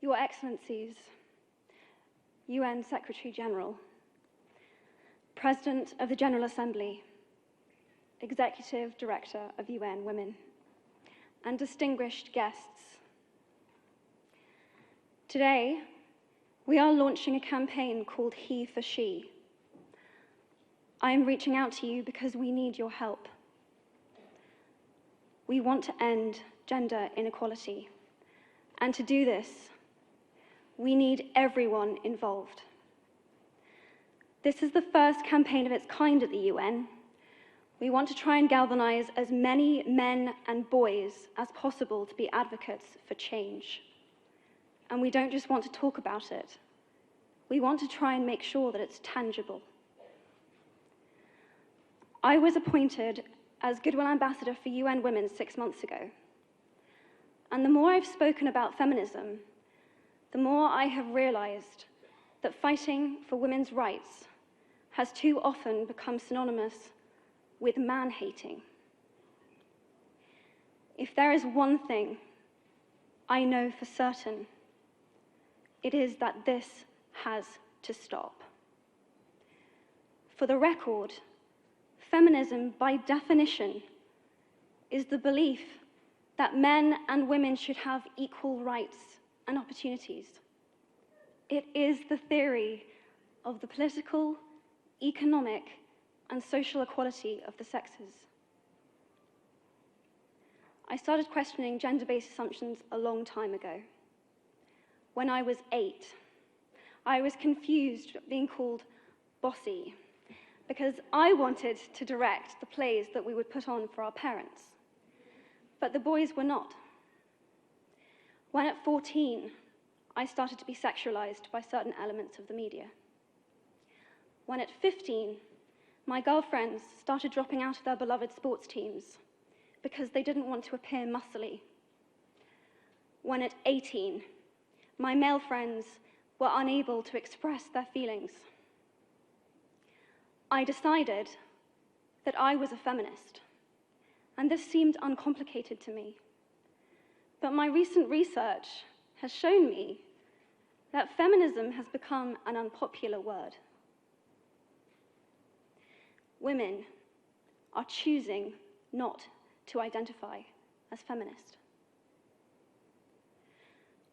Your Excellencies, UN Secretary General, President of the General Assembly, Executive Director of UN Women, and distinguished guests. Today, we are launching a campaign called HEforSHE. I am reaching out to you because we need your help. We want to end gender inequality, and to do this, we need everyone involved. This is the first campaign of its kind at the UN. We want to try and galvanize as many men and boys as possible to be advocates for change. And we don't just want to talk about it. We want to try and make sure that it's tangible. I was appointed as Goodwill Ambassador for UN Women 6 months ago. And the more I've spoken about feminism, the more I have realized that fighting for women's rights has too often become synonymous with man-hating. If there is one thing I know for certain, it is that this has to stop. For the record, feminism, by definition, is the belief that men and women should have equal rights and opportunities. It is the theory of the political, economic, and social equality of the sexes. I started questioning gender-based assumptions a long time ago. When I was 8, I was confused being called bossy because I wanted to direct the plays that we would put on for our parents, but the boys were not. When at 14, I started to be sexualized by certain elements of the media. When at 15, my girlfriends started dropping out of their beloved sports teams because they didn't want to appear muscly. When at 18, my male friends were unable to express their feelings. I decided that I was a feminist, and this seemed uncomplicated to me. But my recent research has shown me that feminism has become an unpopular word. Women are choosing not to identify as feminist.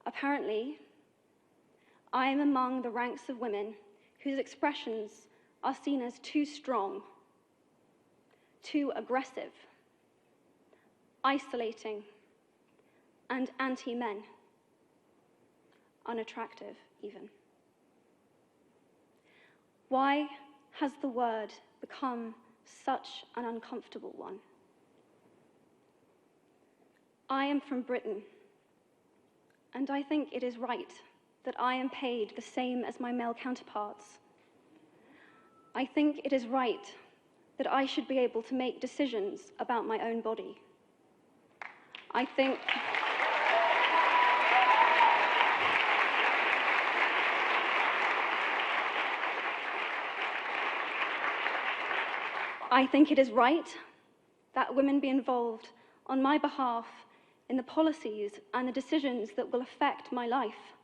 Apparently, I am among the ranks of women whose expressions are seen as too strong, too aggressive, isolating, and anti-men, unattractive even. Why has the word become such an uncomfortable one? I am from Britain, and I think it is right that I am paid the same as my male counterparts. I think it is right that I should be able to make decisions about my own body. I think it is right that women be involved on my behalf in the policies and the decisions that will affect my life.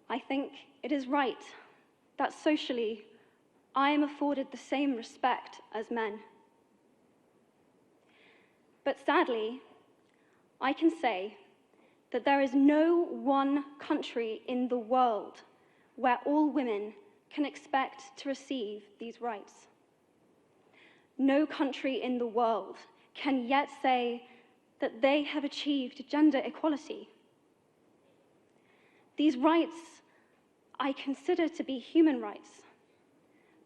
I think it is right that socially I am afforded the same respect as men. But sadly, I can say that there is no one country in the world where all women can expect to receive these rights. No country in the world can yet say that they have achieved gender equality. These rights I consider to be human rights,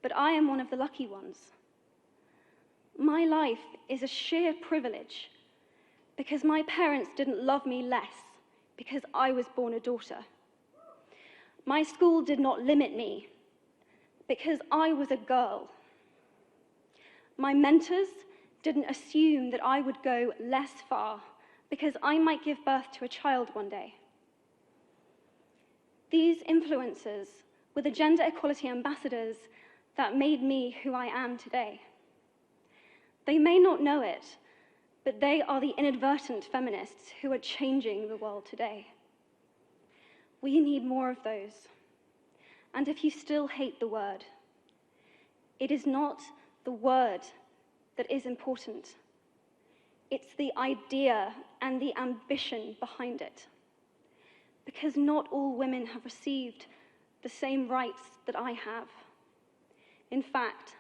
but I am one of the lucky ones. My life is a sheer privilege because my parents didn't love me less because I was born a daughter. My school did not limit me because I was a girl. My mentors didn't assume that I would go less far because I might give birth to a child one day. These influences were the gender equality ambassadors that made me who I am today. They may not know it, but they are the inadvertent feminists who are changing the world today. We need more of those. And if you still hate the word, it is not the word that is important. It's the idea and the ambition behind it. Because not all women have received the same rights that I have. In fact,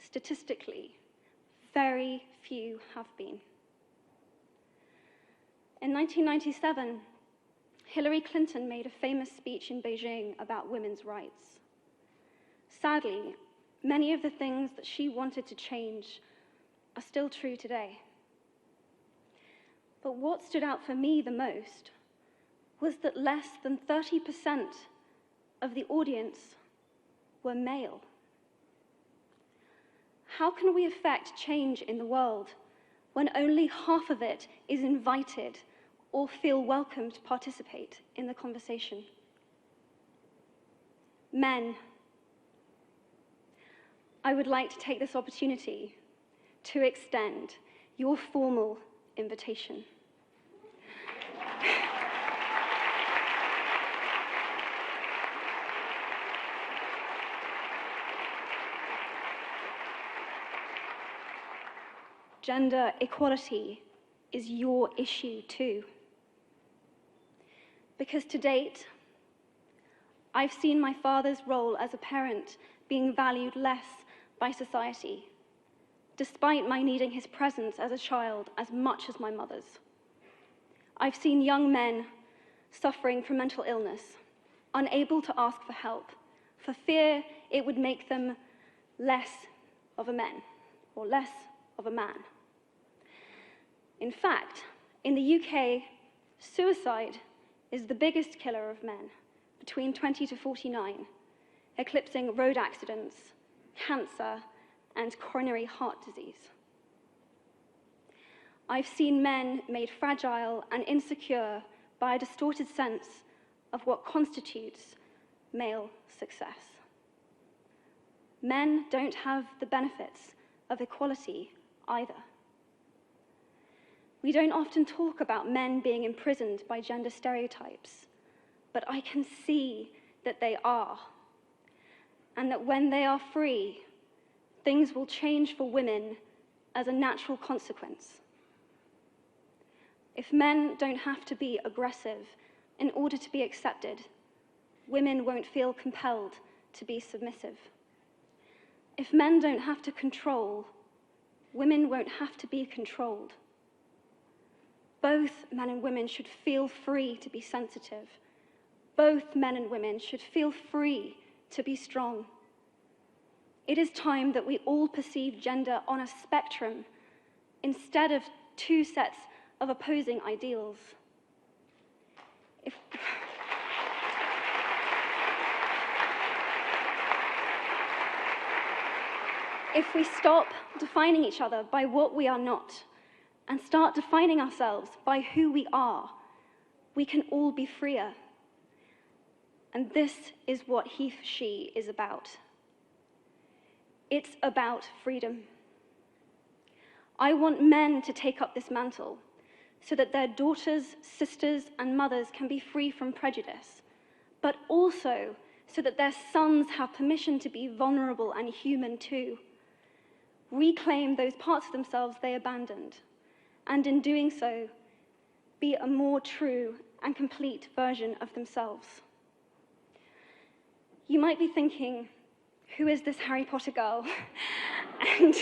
statistically, very few have been. In 1997, Hillary Clinton made a famous speech in Beijing about women's rights. Sadly, many of the things that she wanted to change are still true today. But what stood out for me the most was that less than 30% of the audience were male. How can we affect change in the world when only half of it is invited or feel welcome to participate in the conversation? Men, I would like to take this opportunity to extend your formal invitation. Gender equality is your issue too. Because to date, I've seen my father's role as a parent being valued less by society, despite my needing his presence as a child as much as my mother's. I've seen young men suffering from mental illness, unable to ask for help, for fear it would make them less of a man or less of a man. In fact, in the UK, suicide is the biggest killer of men between 20 to 49, eclipsing road accidents, cancer, and coronary heart disease. I've seen men made fragile and insecure by a distorted sense of what constitutes male success. Men don't have the benefits of equality either. We don't often talk about men being imprisoned by gender stereotypes, but I can see that they are, and that when they are free, things will change for women as a natural consequence. If men don't have to be aggressive in order to be accepted, women won't feel compelled to be submissive. If men don't have to control, women won't have to be controlled. Both men and women should feel free to be sensitive. Both men and women should feel free to be strong. It is time that we all perceive gender on a spectrum instead of two sets of opposing ideals. If we stop defining each other by what we are not and start defining ourselves by who we are, we can all be freer. And this is what HEforSHE is about. It's about freedom. I want men to take up this mantle so that their daughters, sisters, and mothers can be free from prejudice, but also so that their sons have permission to be vulnerable and human too. Reclaim those parts of themselves they abandoned, and in doing so, be a more true and complete version of themselves. You might be thinking, who is this Harry Potter girl? And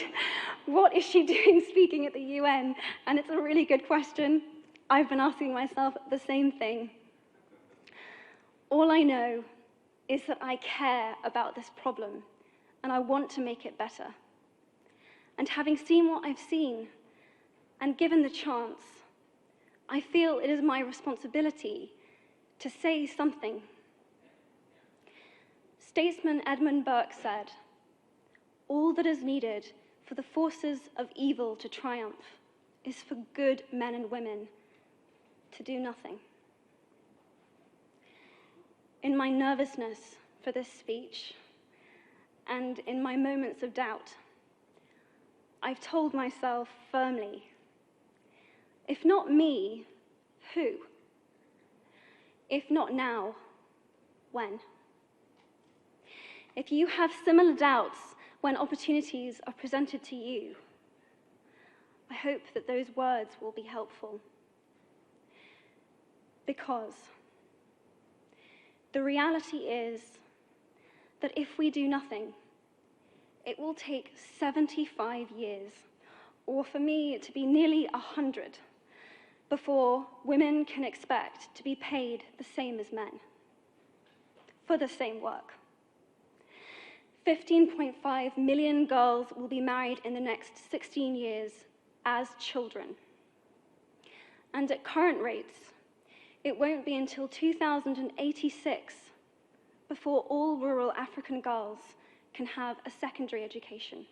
what is she doing speaking at the UN? And it's a really good question. I've been asking myself the same thing. All I know is that I care about this problem, and I want to make it better. And having seen what I've seen, and given the chance, I feel it is my responsibility to say something. Statesman Edmund Burke said, "All that is needed for the forces of evil to triumph is for good men and women to do nothing." In my nervousness for this speech, and in my moments of doubt, I've told myself firmly, if not me, who? If not now, when? If you have similar doubts when opportunities are presented to you, I hope that those words will be helpful. Because the reality is that if we do nothing, it will take 75 years, or for me to be nearly 100, before women can expect to be paid the same as men for the same work. 15.5 million girls will be married in the next 16 years as children. And at current rates, it won't be until 2086 before all rural African girls can have a secondary education.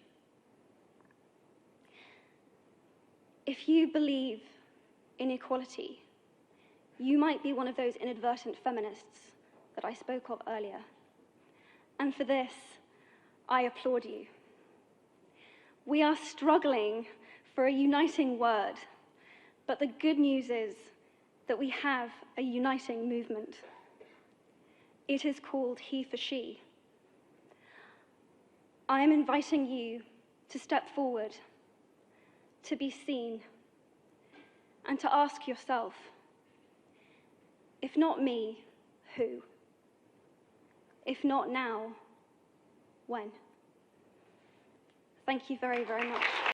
If you believe in equality, you might be one of those inadvertent feminists that I spoke of earlier. And for this, I applaud you. We are struggling for a uniting word, but the good news is that we have a uniting movement. It is called HEforSHE. I am inviting you to step forward, to be seen, and to ask yourself, if not me, who? If not now, when? Thank you very, very much.